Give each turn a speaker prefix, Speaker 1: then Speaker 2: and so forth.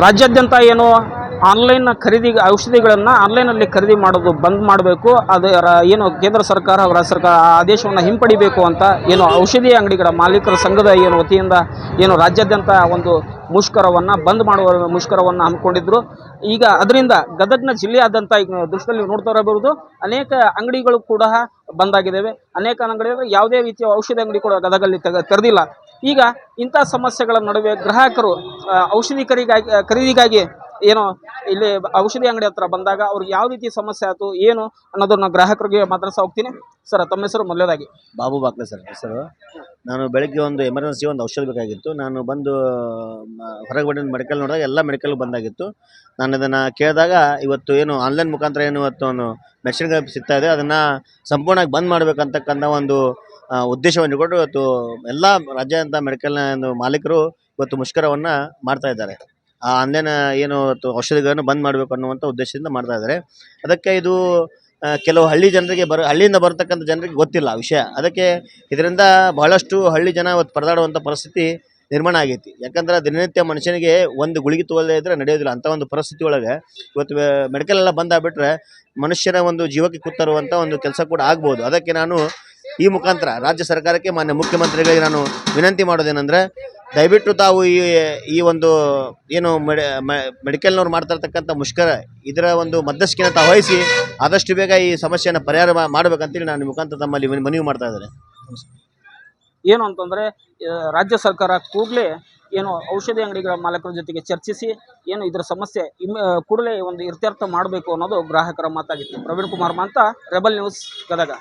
Speaker 1: ರಾಜ್ಯಾದ್ಯಂತ ಏನು ಆನ್ಲೈನ್ ಖರೀದಿ ಔಷಧಿಗಳನ್ನು ಆನ್ಲೈನಲ್ಲಿ ಖರೀದಿ ಮಾಡೋದು ಬಂದ್ ಮಾಡಬೇಕು. ಅದರ ಏನು ಕೇಂದ್ರ ಸರ್ಕಾರ ಅವರ ಸರ್ಕಾರ ಆದೇಶವನ್ನು ಹಿಂಪಡಿಬೇಕು ಅಂತ ಏನು ಔಷಧಿ ಅಂಗಡಿಗಳ ಮಾಲೀಕರ ಸಂಘದ ಏನು ವತಿಯಿಂದ ಏನು ರಾಜ್ಯಾದ್ಯಂತ ಒಂದು ಮುಷ್ಕರವನ್ನು ಬಂದ್ ಮಾಡುವ ಮುಷ್ಕರವನ್ನು ಹಮ್ಮಿಕೊಂಡಿದ್ರು. ಈಗ ಅದರಿಂದ ಗದಗ್ನ ಜಿಲ್ಲೆಯಾದ್ಯಂತ ಈಗ ದೃಶ್ಯದಲ್ಲಿ ನೋಡ್ತಾ ಇರಬಹುದು, ಅನೇಕ ಅಂಗಡಿಗಳು ಕೂಡ ಬಂದಾಗಿದ್ದಾವೆ. ಅನೇಕ ಅಂಗಡಿಗಳು ಯಾವುದೇ ರೀತಿಯ ಔಷಧಿ ಅಂಗಡಿ ಕೂಡ ಗದಗಲ್ಲಿ ತೆರೆದಿಲ್ಲ. ಈಗ ಇಂಥ ಸಮಸ್ಯೆಗಳ ನಡುವೆ ಗ್ರಾಹಕರು ಔಷಧಿ ಖರೀದಿಗಾಗಿ ಏನು ಇಲ್ಲಿ ಔಷಧಿ ಅಂಗಡಿ ಹತ್ರ ಬಂದಾಗ ಅವ್ರಿಗೆ ಯಾವ ರೀತಿ ಸಮಸ್ಯೆ ಆಯಿತು ಏನು ಅನ್ನೋದನ್ನ ಗ್ರಾಹಕರಿಗೆ ಮಾತಾಡ್ಸ ಹೋಗ್ತೀನಿ. ಸರ್, ತಮ್ಮ ಹೆಸರು ಮೊದಲೇದಾಗಿ?
Speaker 2: ಬಾಬು ಬಾಕ್ಲೆ ಸರ್ ಹೆಸರು. ನಾನು ಬೆಳಗ್ಗೆ ಒಂದು ಎಮರ್ಜೆನ್ಸಿ ಒಂದು ಔಷಧ ಬೇಕಾಗಿತ್ತು. ನಾನು ಬಂದು ಹೊರಗೆ ಬಂದು ಮೆಡಿಕಲ್ ನೋಡಿದಾಗ ಎಲ್ಲ ಮೆಡಿಕಲ್ ಬಂದಾಗಿತ್ತು. ನಾನು ಅದನ್ನು ಕೇಳಿದಾಗ ಇವತ್ತು ಏನು ಆನ್ಲೈನ್ ಮುಖಾಂತರ ಏನು ಇವತ್ತು ಒಂದು ಮೆಡಿಸಿನ್ಗಳು ಸಿಗ್ತಾ ಇದೆ, ಅದನ್ನು ಸಂಪೂರ್ಣವಾಗಿ ಬಂದ್ ಮಾಡಬೇಕಂತಕ್ಕಂಥ ಒಂದು ಉದ್ದೇಶವನ್ನು ಇಟ್ಕೊಂಡು ಇವತ್ತು ಎಲ್ಲ ರಾಜ್ಯಾದ್ಯಂತ ಮೆಡಿಕಲ್ನ ಮಾಲೀಕರು ಇವತ್ತು ಮುಷ್ಕರವನ್ನು ಮಾಡ್ತಾ ಇದ್ದಾರೆ. ಆ ಆನ್ಲೈನ್ ಏನು ಔಷಧಿಗಳನ್ನು ಬಂದ್ ಮಾಡಬೇಕು ಅನ್ನುವಂಥ ಉದ್ದೇಶದಿಂದ ಮಾಡ್ತಾ ಇದ್ದಾರೆ. ಅದಕ್ಕೆ ಇದು ಕೆಲವು ಹಳ್ಳಿಯಿಂದ ಬರತಕ್ಕಂಥ ಜನರಿಗೆ ಗೊತ್ತಿಲ್ಲ ವಿಷಯ. ಅದಕ್ಕೆ ಇದರಿಂದ ಬಹಳಷ್ಟು ಹಳ್ಳಿ ಜನ ಇವತ್ತು ಪರದಾಡುವಂಥ ಪರಿಸ್ಥಿತಿ ನಿರ್ಮಾಣ ಆಗೈತಿ. ಯಾಕಂದ್ರೆ ದಿನನಿತ್ಯ ಮನುಷ್ಯನಿಗೆ ಒಂದು ಗುಳಿಗೆ ತಗೊಳ್ಳದೇ ಇದ್ರೆ ನಡೆಯೋದಿಲ್ಲ. ಅಂಥ ಒಂದು ಪರಿಸ್ಥಿತಿ ಒಳಗೆ ಇವತ್ತು ಮೆಡಿಕಲ್ ಎಲ್ಲ ಬಂದಾಗ್ಬಿಟ್ರೆ ಮನುಷ್ಯನ ಒಂದು ಜೀವಕ್ಕೆ ಕುತ್ತರುವಂಥ ಒಂದು ಕೆಲಸ ಕೂಡ ಆಗ್ಬೋದು. ಅದಕ್ಕೆ ನಾನು ಈ ಮುಖಾಂತರ ರಾಜ್ಯ ಸರ್ಕಾರಕ್ಕೆ, ಮಾನ್ಯ ಮುಖ್ಯಮಂತ್ರಿಗಳಿಗೆ ನಾನು ವಿನಂತಿ ಮಾಡೋದೇನೆಂದರೆ, ದಯವಿಟ್ಟು ತಾವು ಈ ಒಂದು ಏನು ಮೆಡಿಕಲ್ನವ್ರು ಮಾಡ್ತಾ ಇರ್ತಕ್ಕಂಥ ಮುಷ್ಕರ ಇದರ ಒಂದು ಮಧ್ಯಸ್ಥಿಕೆನ ತಾವು ವಹಿಸಿ ಆದಷ್ಟು ಬೇಗ ಈ ಸಮಸ್ಯೆಯನ್ನು ಪರಿಹಾರ ಮಾಡಬೇಕಂತೇಳಿ ನಾನು ಮುಖಾಂತರ ತಮ್ಮಲ್ಲಿ ಮನವಿ ಮಾಡ್ತಾ ಇದ್ದಾರೆ.
Speaker 1: ಏನು ಅಂತಂದರೆ ರಾಜ್ಯ ಸರ್ಕಾರ ಕೂಡಲೇ ಏನು ಔಷಧಿ ಅಂಗಡಿಗಳ ಮಾಲೀಕರ ಜೊತೆಗೆ ಚರ್ಚಿಸಿ ಏನು ಇದರ ಸಮಸ್ಯೆ ಕೂಡಲೇ ಒಂದು ಇತ್ಯರ್ಥ ಮಾಡಬೇಕು ಅನ್ನೋದು ಗ್ರಾಹಕರ ಮಾತಾಗಿತ್ತು. ಪ್ರವೀಣ್ ಕುಮಾರ್ ಮಾಂತ, ರೆಬಲ್ ನ್ಯೂಸ್, ಗದಗ.